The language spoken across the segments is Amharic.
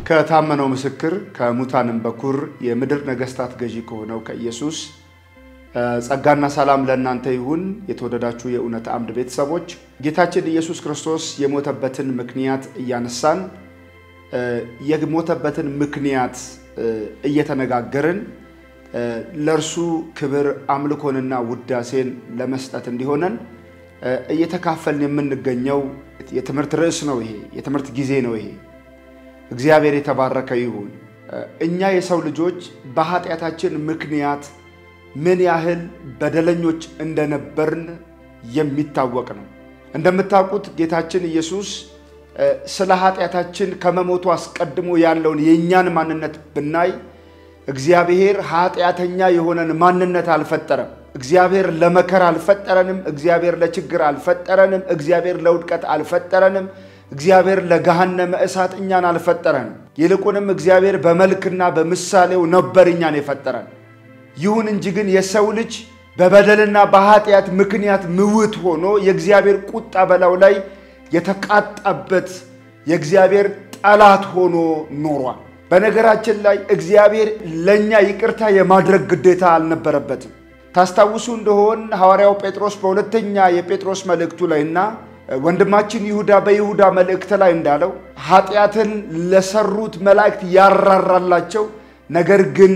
ከታመነው ምስክር ከሙታንም በኩር የምድር ነገስታት ገዢ ከሆነው ከኢየሱስ ጸጋና ሰላም ለእናንተ ይሁን። የተወደዳችሁ የእውነት አምድ ቤተሰቦች ጌታችን ኢየሱስ ክርስቶስ የሞተበትን ምክንያት እያነሳን የሞተበትን ምክንያት እየተነጋገርን ለርሱ ክብር አምልኮንና ውዳሴን ለመስጠት እንዲሆነን እየተካፈልን የምንገኘው የትምህርት ርዕስ ነው። ይሄ የትምህርት ጊዜ ነው። ይሄ እግዚአብሔር የተባረከ ይሁን። እኛ የሰው ልጆች በኃጢአታችን ምክንያት ምን ያህል በደለኞች እንደነበርን የሚታወቅ ነው። እንደምታውቁት ጌታችን ኢየሱስ ስለ ኃጢአታችን ከመሞቱ አስቀድሞ ያለውን የኛን ማንነት ብናይ እግዚአብሔር ኃጢአተኛ የሆነን ማንነት አልፈጠረም። እግዚአብሔር ለመከራ አልፈጠረንም። እግዚአብሔር ለችግር አልፈጠረንም። እግዚአብሔር ለውድቀት አልፈጠረንም። እግዚአብሔር ለገሃነመ እሳት እኛን አልፈጠረንም። ይልቁንም እግዚአብሔር በመልክና በምሳሌው ነበር እኛን የፈጠረን። ይሁን እንጂ ግን የሰው ልጅ በበደልና በኃጢአት ምክንያት ምውት ሆኖ የእግዚአብሔር ቁጣ በላዩ ላይ የተቃጣበት የእግዚአብሔር ጠላት ሆኖ ኖሯል። በነገራችን ላይ እግዚአብሔር ለኛ ይቅርታ የማድረግ ግዴታ አልነበረበትም። ታስታውሱ እንደሆን ሐዋርያው ጴጥሮስ በሁለተኛ የጴጥሮስ መልእክቱ ላይና ወንድማችን ይሁዳ በይሁዳ መልእክት ላይ እንዳለው ኃጢአትን ለሰሩት መላእክት ያራራላቸው ነገር ግን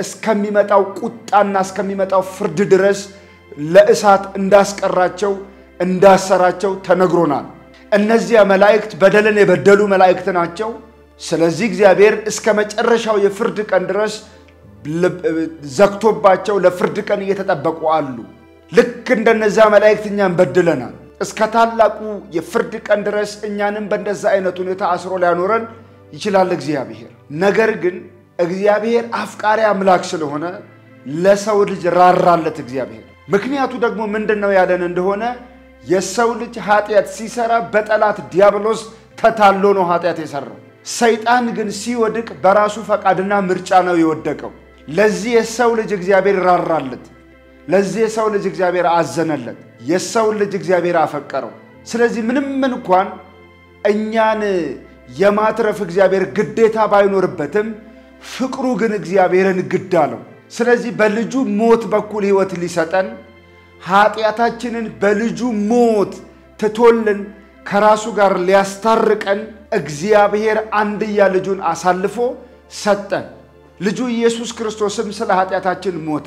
እስከሚመጣው ቁጣና እስከሚመጣው ፍርድ ድረስ ለእሳት እንዳስቀራቸው እንዳሰራቸው ተነግሮናል። እነዚህ መላእክት በደልን የበደሉ መላእክት ናቸው። ስለዚህ እግዚአብሔር እስከ መጨረሻው የፍርድ ቀን ድረስ ዘግቶባቸው ለፍርድ ቀን እየተጠበቁ አሉ። ልክ እንደነዛ መላእክት እኛን በድለናል። እስከ ታላቁ የፍርድ ቀን ድረስ እኛንም በእንደዛ አይነት ሁኔታ አስሮ ሊያኖረን ይችላል እግዚአብሔር። ነገር ግን እግዚአብሔር አፍቃሪ አምላክ ስለሆነ ለሰው ልጅ ራራለት እግዚአብሔር። ምክንያቱ ደግሞ ምንድነው ያለን እንደሆነ የሰው ልጅ ኃጢአት ሲሰራ በጠላት ዲያብሎስ ተታሎ ነው ኃጢአት የሰራው። ሰይጣን ግን ሲወድቅ በራሱ ፈቃድና ምርጫ ነው የወደቀው። ለዚህ የሰው ልጅ እግዚአብሔር ራራለት። ለዚህ የሰው ልጅ እግዚአብሔር አዘነለት። የሰው ልጅ እግዚአብሔር አፈቀረው። ስለዚህ ምንም እንኳን እኛን የማትረፍ እግዚአብሔር ግዴታ ባይኖርበትም ፍቅሩ ግን እግዚአብሔርን ግድ አለው። ስለዚህ በልጁ ሞት በኩል ሕይወት ሊሰጠን ኃጢአታችንን በልጁ ሞት ትቶልን ከራሱ ጋር ሊያስታርቀን እግዚአብሔር አንድያ ልጁን አሳልፎ ሰጠን። ልጁ ኢየሱስ ክርስቶስም ስለ ኃጢአታችን ሞተ።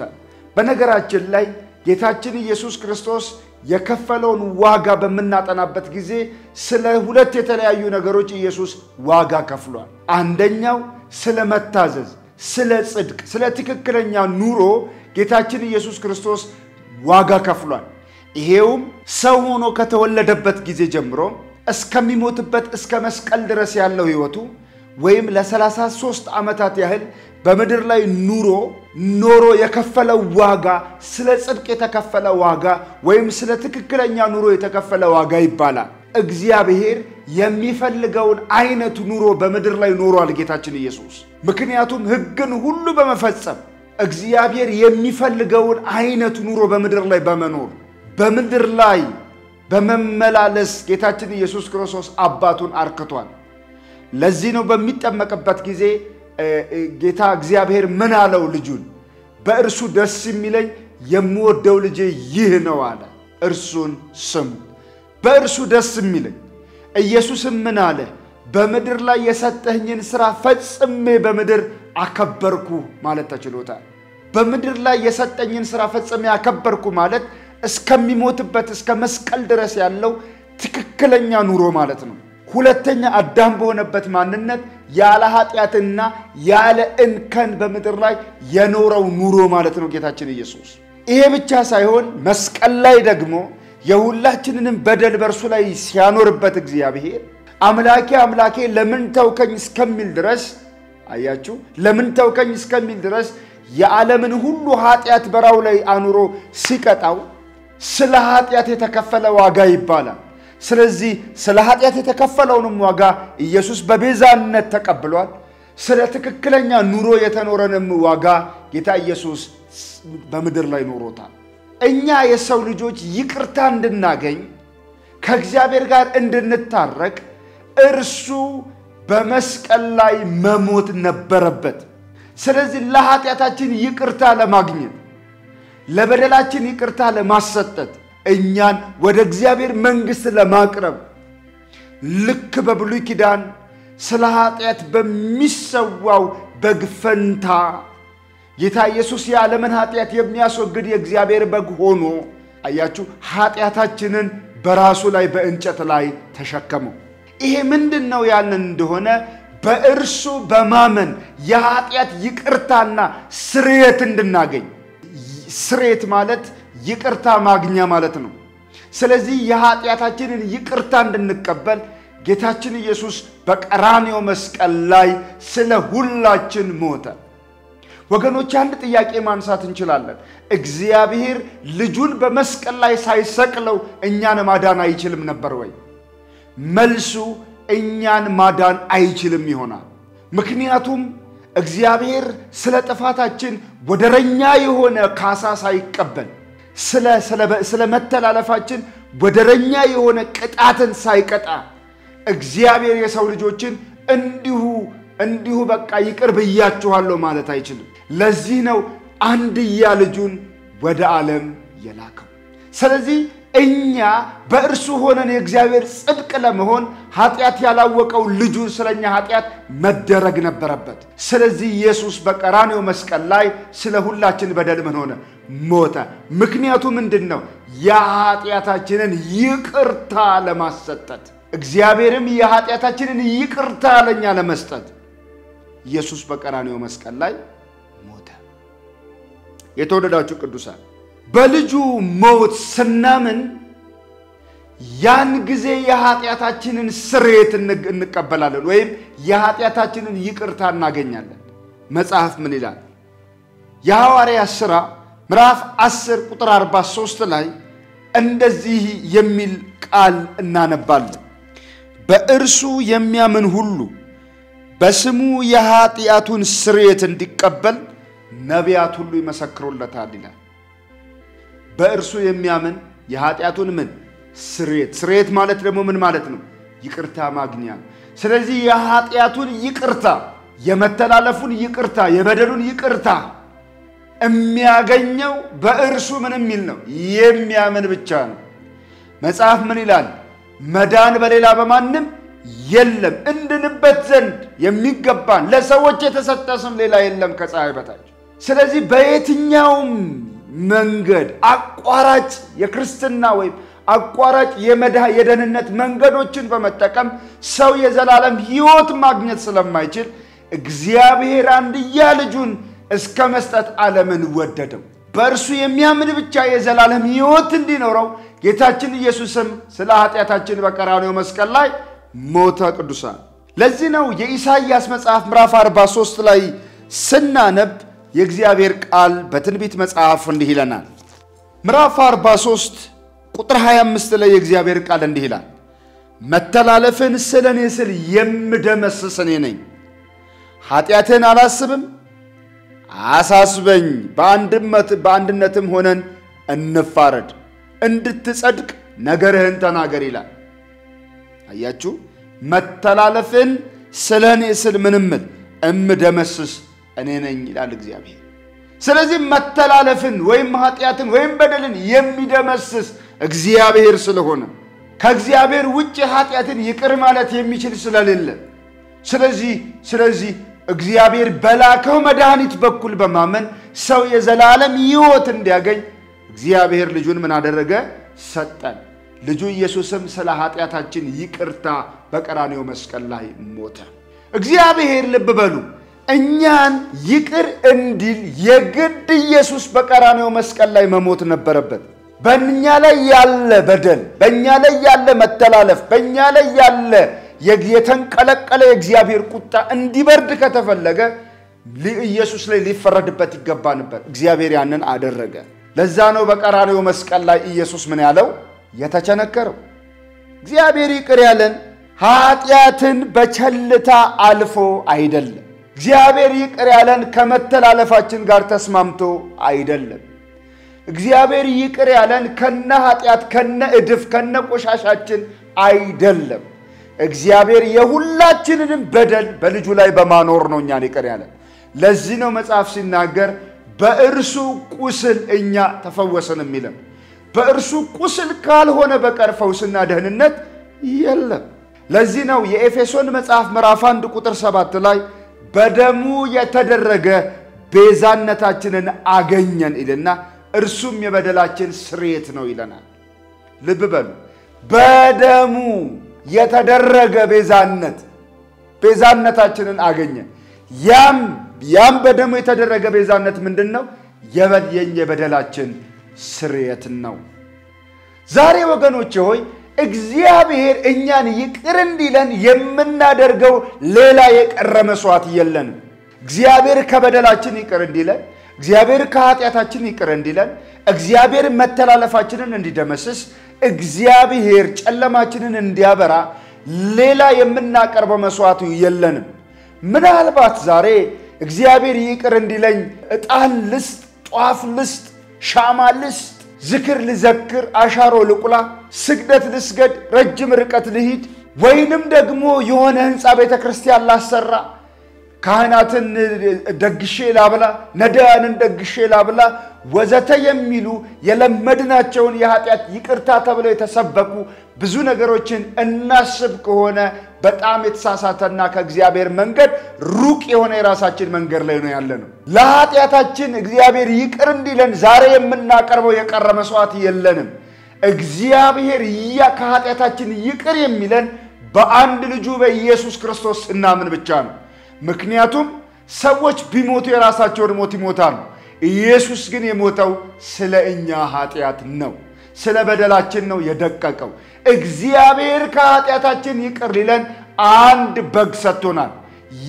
በነገራችን ላይ ጌታችን ኢየሱስ ክርስቶስ የከፈለውን ዋጋ በመናጠናበት ጊዜ ስለ ሁለት የተለያዩ ነገሮች ኢየሱስ ዋጋ ከፍሏል። አንደኛው ስለ መታዘዝ፣ ስለ ጽድቅ፣ ስለ ትክክለኛ ኑሮ ጌታችን ኢየሱስ ክርስቶስ ዋጋ ከፍሏል። ይሄውም ሰው ሆኖ ከተወለደበት ጊዜ ጀምሮ እስከሚሞትበት እስከ መስቀል ድረስ ያለው ሕይወቱ ወይም ለ33 ዓመታት ያህል በመድር ላይ ኖሮ የከፈለው ዋጋ ስለ ጽድቅ የተከፈለ ዋጋ ወይም ስለ ትክክለኛ ኑሮ የተከፈለ ዋጋ ይባላል። እግዚአብሔር የሚፈልገውን አይነት ኑሮ በመድር ላይ ኖሯል ጌታችን ኢየሱስ። ምክንያቱም ሕግን ሁሉ በመፈጸም እግዚአብሔር የሚፈልገውን አይነት ኑሮ በመድር ላይ በመኖር በመድር ላይ በመመላለስ ጌታችን ኢየሱስ ክርስቶስ አባቱን አርክቷል። ለዚህ ነው በሚጠመቅበት ጊዜ ጌታ እግዚአብሔር ምን አለው? ልጁን በእርሱ ደስ የሚለኝ የምወደው ልጄ ይህ ነው አለ። እርሱን ስሙ። በእርሱ ደስ የሚለኝ ኢየሱስም ምን አለ? በመድር ላይ የሰጠኝን ሥራ ፈጽሜ በመድር አከበርኩ ማለት ተችሎታል። በመድር ላይ የሰጠኝን ሥራ ፈጽሜ አከበርኩ ማለት እስከሚሞትበት እስከ መስቀል ድረስ ያለው ትክክለኛ ኑሮ ማለት ነው። ሁለተኛ አዳም በሆነበት ማንነት ያለ ኃጢአትና ያለ እንከን በመድር ላይ የኖረው ኑሮ ማለት ነው ጌታችን ኢየሱስ። ይሄ ብቻ ሳይሆን መስቀል ላይ ደግሞ የሁላችንንም በደል በርሱ ላይ ሲያኖርበት እግዚአብሔር አምላኬ አምላኬ ለምን ተውከኝ እስከሚል ድረስ አያችሁ ለምን ተውከኝ እስከሚል ድረስ የዓለምን ሁሉ ኃጢያት በራው ላይ አኑሮ ሲቀጣው ስለ ኃጢያት የተከፈለ ዋጋ ይባላል ስለዚህ ስለ ኃጢያት የተከፈለውንም ዋጋ ኢየሱስ በቤዛነት ተቀብሏል ስለ ትክክለኛ ኑሮ የተኖረንም ዋጋ ጌታ ኢየሱስ በመድር ላይ ኖሮታል እኛ የሰው ልጆች ይቅርታ እንድናገኝ ከእግዚአብሔር ጋር እንድንታረቅ እርሱ በመስቀል ላይ መሞት ነበረበት ስለዚህ ለኃጢያታችን ይቅርታ ለማግኘት ለበደላችን ይቅርታ ለማሰጠት እኛን ወደ እግዚአብሔር መንግስት ለማቅረብ ልክ በብሉይ ኪዳን ስለ ኃጢያት በሚሰዋው በግፈንታ ጌታ ኢየሱስ የዓለምን ኃጢያት የሚያስወግድ የእግዚአብሔር በግ ሆኖ አያችሁ ኃጢያታችንን በራሱ ላይ በእንጨት ላይ ተሸከመው ይሄ ምንድነው ያንን እንደሆነ በእርሱ በማመን የኃጢያት ይቅርታና ስርየት እንድናገኝ ስርየት ማለት ይቅርታ ማግኛ ማለት ነው ስለዚህ የኃጢያታችንን ይቅርታ እንድንቀበል ጌታችን ኢየሱስ በቀራንዮ መስቀል ላይ ስለ ሁላችን ሞተ ወገኖች አንድ ጥያቄ ማንሳት እንችላለን እግዚአብሔር ልጁን በመስቀል ላይ ሳይሰቅለው እኛን ማዳን አይችልም ነበር ወይ መልሱ እኛን ማዳን አይችልም ይሆናል ምክንያቱም እግዚአብሔር ስለ ጥፋታችን ወደረኛ የሆነ ካሳ ሳይቀበል ስለ መተላለፋችን ወደረኛ የሆነ ቅጣትን ሳይቀጣ እግዚአብሔር የሰው ልጆችን እንዲሁ በቃ ይቅር ብያችኋለሁ ማለት አይችልም ለዚህ ነው አንድያ ልጁን ወደ ዓለም የላከው ስለዚህ እኛ በእርሱ ሆነን የእግዚአብሔር ጽድቅ ለመሆን ኃጢያት ያላወቀው ልጁ ስለኛ ኃጢያት መደረግ ነበረበት ስለዚህ ኢየሱስ በቀራንዮ መስቀል ላይ ስለ ሁላችን በደል ምን ሆነ ሞተ ምክንያቱ ምንድነው የኃጢያታችንን ይቅርታ ለማሰጠት እግዚአብሔርም የኃጢያታችንን ይቅርታ ለኛ ለመስጠት ኢየሱስ በቀራንዮ መስቀል ላይ ሞተ የተወደዳችሁ ቅዱሳን በልጁ ሞት ስናምን ያን ጊዜ የኃጢያታችንን ስርየት እንቀበላለን ወይም የኃጢያታችንን ይቅርታ እናገኛለን መጽሐፍ ምን ይላል የሐዋርያት ሥራ ምዕራፍ 10 ቁጥር 43 ላይ እንደዚህ የሚል ቃል እናነባለን በእርሱ የሚያምን ሁሉ በስሙ የኃጢያቱን ስርየት እንዲቀበል ነቢያት ሁሉ ይመሰክሩለታል ይላል በእርሱ የሚያምን የኃጢያቱን ምን ስርየት ማለት ደግሞ ምን ማለት ነው ይቅርታ ማግኛ ስለዚህ የኃጢያቱን ይቅርታ የመተላለፉን ይቅርታ የበደሉን ይቅርታ የሚያገኘው በእርሱ ምን የሚል ነው የሚያምን ብቻ ነው መጽሐፍ ምን ይላል መዳን በሌላ በማንም የለም እንድንበት ዘንድ የሚገባን ለሰዎች የተሰጠ ስም ሌላ የለም ከፀሐይ በታች ስለዚህ በየትኛውም መንገድ አቋራጭ የክርስትና ወይ አቋራጭ የደህንነት መንገዶችን በመጠቀም ሰው የዘላለም ሕይወት ማግኘት ስለማይችል እግዚአብሔር አንድያ ልጁን እስከ መስጠት ዓለምን ወደደው በእርሱ የሚያምን ብቻ የዘላለም ሕይወት እንዲኖረው ጌታችን ኢየሱስም ስለ ኃጢያታችን በቀራንዮ መስቀል ላይ ሞተ ቅዱሳን ለዚህ ነው የኢሳይያስ መጽሐፍ ምዕራፍ 43 ላይ ስናነብ የእግዚአብሔር ቃል በትንቢት መጽሐፍ እንዲህ ይለናል ምዕራፍ 43 ቁጥር 25 ላይ የእግዚአብሔር ቃል እንዲህ ይላል መተላለፍን ስለኔ ስል የምደመስስ እኔ ነኝ ኃጢያትን አላስብም አሳስበኝ በአንድነትም ሆነን እንፋረድ እንድትጸድቅ ነገርህን ተናገር ይላል አያችሁ መተላለፍን ስለኔ ስል ምንም እምደመስስ እኔ ነኝ ይላል እግዚአብሔር ስለዚህ መተላለፍን ወይም ኃጢያትን ወይም በደልን የሚደመስስ እግዚአብሔር ስለሆነ ከእግዚአብሔር ውጪ ኃጢያትን ይቅር ማለት የሚችል ስለሌለ ስለዚህ እግዚአብሔር በላከው መድኃኒት በኩል በማመን ሰው የዘላለም ሕይወት እንዲያገኝ እግዚአብሔር ልጁን ምን አደረገ ሰጠን ልጁ ኢየሱስም ስለ ኃጢያታችን ይቅርታ በቀራንዮ መስቀል ላይ ሞተ እግዚአብሔር ልብ በሉ እኛን ይቅር እንዲል የግድ ኢየሱስ በቀራንዮ መስቀል ላይ መሞት ነበረበት በእኛ ላይ ያለ በደል በእኛ ላይ ያለ መተላለፍ በእኛ ላይ ያለ የተንቀለቀለ የእግዚአብሔር ቁጣ እንዲበርድ ከተፈለገ ኢየሱስ ላይ ሊፈረድበት ይገባ ነበር እግዚአብሔር ያንን አደረገ ለዛ ነው በቀራንዮ መስቀል ላይ ኢየሱስ ምን ያለው የተቸነከረው እግዚአብሔር ይቅር ያለን ኃጢያትን በቸልታ አልፎ አይደለም እግዚአብሔር ይቅር ያለን ከመተላለፋችን ጋር ተስማምቶ አይደለም እግዚአብሔር ይቅር ያለን ከነ ኃጢያት ከነ እድፍ ከነ ቆሻሻችን አይደለም እግዚአብሔር የሁላችንንም በደል በልጁ ላይ በማኖር ነው እኛን ይቅር ያለን ለዚህ ነው መጽሐፍ ሲናገር በእርሱ ቁስል እኛ ተፈወሰን የሚለው በእርሱ ቁስል ካልሆነ በቀር ፈውስና ደህንነት የለም ለዚህ ነው የኤፌሶን መጽሐፍ ምዕራፍ 1 ቁጥር 7 ላይ በደሙ የተደረገ ቤዛነታችንን አገኘን ይልና እርሱም የበደላችን ስርየት ነው ይለናል ልብ በሉ በደሙ የተደረገ ቤዛነታችንን አገኘን ያም በደሙ የተደረገ ቤዛነት ምንድነው የበደላችን ስርየት ነው ዛሬ ወገኖቼ ሆይ እግዚአብሔር እኛን ይቅር እንዲለን የምናደርገው ሌላ የቀረ መስዋዕት የለንም እግዚአብሔር ከበደላችን ይቅር እንዲለን እግዚአብሔር ከኃጢያታችን ይቅር እንዲለን እግዚአብሔር መተላለፋችንን እንዲደመስስ እግዚአብሔር ጨለማችንን እንዲያበራ ሌላ የምናቀርበው መስዋዕት የለንም ምናልባት ዛሬ እግዚአብሔር ይቅር እንዲለኝ ዕጣን ልስጥ ጧፍ ልስጥ ሻማ ልስጥ ዝክር ልዘክር አሻሮ ልቁላ ስግደት ልስገድ ረጅም ርቀት ልሂድ ወይንም ደግሞ የሆነ ህንጻ ቤተክርስቲያን ላሰራ ካህናትን ደግሼ ላብላ ነዳያንን ደግሼ ላብላ ወዘተ የሚሉ የለመድናቸውን የኃጢያት ይቅርታ ተብለው የተሰበኩ ብዙ ነገሮችን እናስብ ከሆነ በጣም የተሳሳተና ከእግዚአብሔር መንገድ ሩቅ የሆነ የራሳችን መንገድ ላይ ነው ያለነው ለኃጢያታችን እግዚአብሔር ይቅር እንዲለን ዛሬ የምናቀርበው የቀረ መስዋዕት የለንም እግዚአብሔር ከኃጢያታችን ይቅር የሚለን በአንድ ልጁ በኢየሱስ ክርስቶስ እናምን ብቻ ነው ምክንያቱም ሰዎች ቢሞቱ የራሳቸውን ሞት ይሞታሉ ኢየሱስ ግን የሞተው ስለኛ ኃጢያት ነው ስለ በደላችን ነው የደቀቀው እግዚአብሔር ከኃጢያታችን ይቅር ሊለን አንድ በግ ሰጥቶናል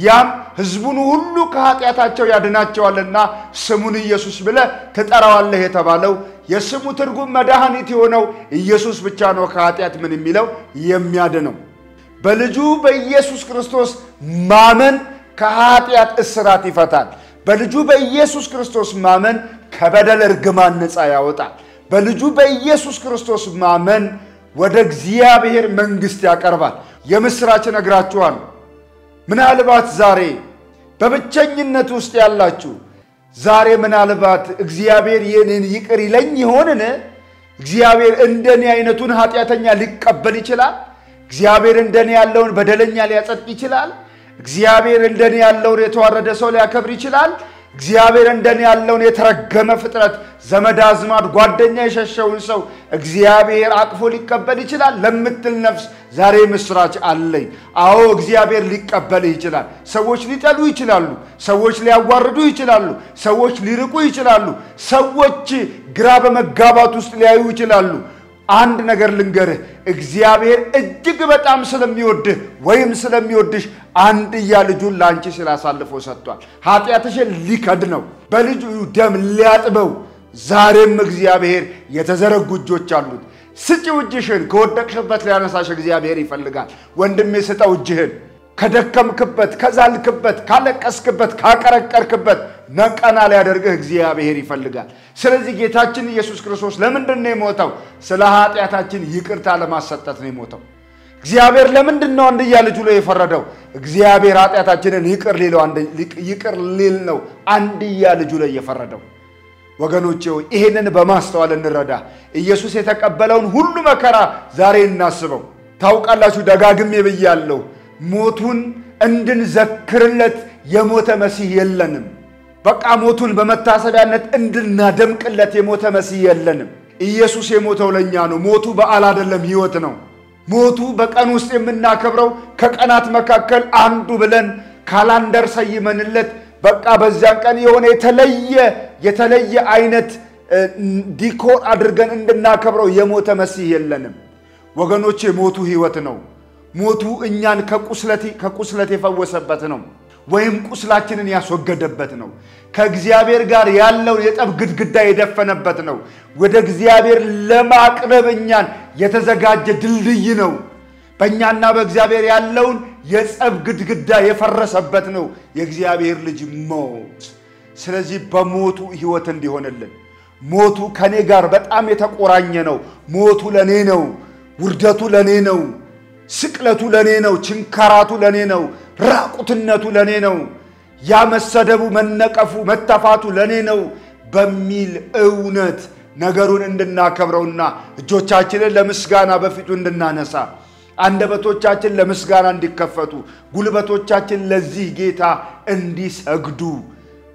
ያም ህዝቡን ሁሉ ከኃጢያታቸው ያድናቸዋልና ስሙን ኢየሱስ ብለ ተጠራዋለህ የተባለው የስሙ ትርጉም መድኃኒት የሆነው ኢየሱስ ብቻ ነው ከኃጢያት ምን የሚለው የሚያድነው በልጁ በኢየሱስ ክርስቶስ ማመን ከኃጢያት እስራት ይፈታል በልጁ በኢየሱስ ክርስቶስ ማመን ከበደል እርግማን ነፃ ያወጣል በልጁ በኢየሱስ ክርስቶስ ማመን ወደ እግዚአብሔር መንግስት ያቀርባል የምስራች ነግራችኋል ምናልባት ዛሬ በብቸኝነት ውስጥ ያላችሁ ዛሬ ምናልባት እግዚአብሔር የኔን ይቅር ይለኝ ይሆንን እግዚአብሔር እንደኔ አይነቱን ኃጢያተኛ ሊቀበል ይችላል እግዚአብሔር እንደኔ ያለውን በደለኛ ሊያጸድቅ ይችላል እግዚአብሔር እንደኔ ያለውን የተዋረደ ሰው ሊያከብር ይችላል እግዚአብሔር እንደኔ ያለውን የተረገመ ፍጥረት ዘመድ አዝማድ ጓደኛ የሸሸውን ሰው እግዚአብሔር አቅፎ ሊቀበል ይችላል ለምትል ነፍስ ዛሬ ምስራች አለኝ አዎ እግዚአብሔር ሊቀበል ይችላል ሰዎች ሊጠሉ ይችላሉ ሰዎች ሊያዋርዱ ይችላሉ ሰዎች ሊርቁ ይችላሉ ሰዎች ግራ በመጋባት ውስጥ ሊያዩ ይችላሉ አንድ ነገር ልንገርህ እግዚአብሔር እጅግ በጣም ስለሚወድህ ወይም ስለሚወድሽ አንድ ልጁን ላንቺ ስላሳልፎ ሰጥቷል ኃጢያትሽን ሊከድነው በልጁ ደም ሊያጥበው ዛሬም እግዚአብሔር የተዘረጉ እጆች አሉት ስጪው እጅሽን ከወደቅሽበት ሊያነሳሽ እግዚአብሔር ይፈልጋል ወንድሜ ስጠው እጅህን ከደከምክበት ከዛልክበት ካለቀስክበት ካቀረቀርክበት ነቀና ሊያደርግህ እግዚአብሔር ይፈልጋል ስለዚህ ጌታችን ኢየሱስ ክርስቶስ ለምንድነው የሞተው ስለ ኃጢያታችን ይቅርታ ለማሰጠት ነው የሞተው እግዚአብሔር ለምንድነው አንድያ ልጁ ላይ የፈረደው እግዚአብሔር ኃጢያታችንን ይቅር ሊል ነው አንድያ ልጁ ላይ የፈረደው ወገኖቼ ይሄንን በማስተዋል እንረዳ ኢየሱስ የተቀበለውን ሁሉ መከራ ዛሬ እናስበው ታውቃላችሁ ደጋግሜ ብያለሁ ሞቱን እንድንዘክርለት የሞተ መሲህ የለንም በቃ ሞቱን በመታሰቢያነት እንድናደምቅለት የሞተ መሲህ የለንም ኢየሱስ የሞተው ለኛ ነው ሞቱ በዓል አይደለም ህይወት ነው ሞቱ በቀን ውስጥ የምናከብረው ከቀናት መካከል አንዱ ብለን ካላንደር ሰይመንለት በቃ በዚያን ቀን የሆነ የተለየ አይነት ዲኮር አድርገን እንድናከብረው የሞተ መሲህ የለንም ወገኖቼ ሞቱ ህይወት ነው ሞቱ እኛን ከቁስለት የፈወሰበት ነው ወይም ቁስላችንን ያስወገደበት ነው ከእግዚአብሔር ጋር ያለው የጠብ ግድግዳ የደፈነበት ነው ወደ እግዚአብሔር ለማቅረብ እኛን የተዘጋጀ ድልድይ ነው በእኛና በእግዚአብሔር ያለውን የጸብ ግድግዳ የፈረሰበት ነው የእግዚአብሔር ልጅ ሞት ስለዚህ በሞቱ ሕይወት እንዲሆንልን ሞቱ ከኔ ጋር በጣም የተቆራኘ ነው ሞቱ ለኔ ነው ውርደቱ ለኔ ነው ስቅለቱ ለኔ ነው ችንካራቱ ለኔ ነው ራቁትነቱ ለኔ ነው ያመሰደቡ መነቀፉ መተፋቱ ለኔ ነው በሚል እውነት ነገሩን እንድናከብረውና እጆቻችንን ለምስጋና በፊቱ እንድናነሳ አንደበቶቻችን ለምስጋና እንዲከፈቱ ጉልበቶቻችን ለዚህ ጌታ እንዲሰግዱ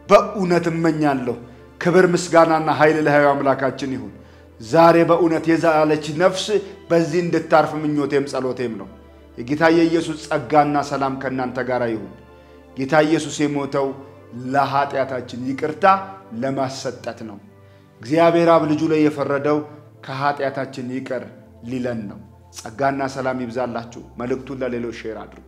በእውነት እመኛለሁ ክብር ምስጋናና ኃይል ለሕያው አምላካችን ይሁን ዛሬ በእውነት የዛለች ነፍስ በዚህ እንድታርፍ ምኞቴም ጸሎቴም ነው የጌታ ኢየሱስ ጸጋና ሰላም ከናንተ ጋር ይሁን ጌታ ኢየሱስ የሞተው ለኃጢአታችን ይቅርታ ለማሰጠት ነው እግዚአብሔር አብ ልጁ ላይ የፈረደው ከኃጢአታችን ይቅር ሊለን ነው ጸጋና ሰላም ይብዛላችሁ መልእክቱን ለሌሎች ሼር አድርጉ